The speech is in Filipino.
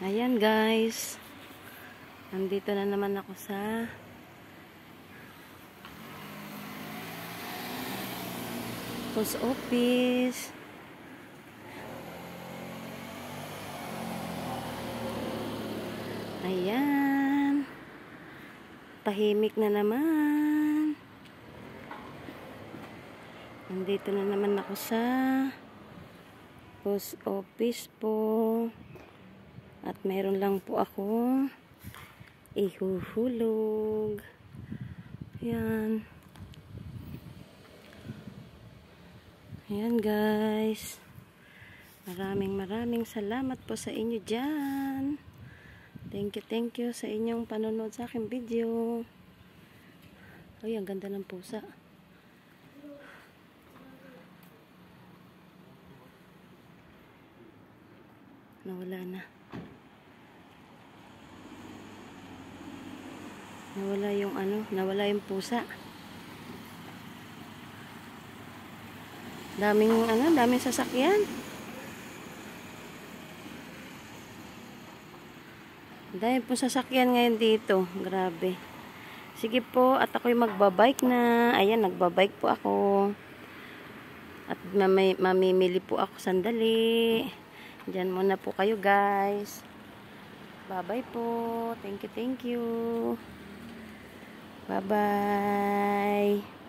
Ayan guys, nandito na naman ako sa post office. Ayan, tahimik na naman. Nandito na naman ako sa post office po. At mayroon lang po ako ihuhulog. Ayan. Ayan guys. Maraming salamat po sa inyo dyan. Thank you sa inyong panonood sa aking video. Ay, ang ganda ng pusa. Nawala na. Nawala yung pusa. Daming sasakyan. Dahil po sasakyan ngayon dito. Grabe. Sige po, at ako'y magbabike na. Ayan, nagbabike po ako. At mamimili po ako sandali. Diyan muna po kayo guys. Bye-bye po. Thank you. Bye-bye.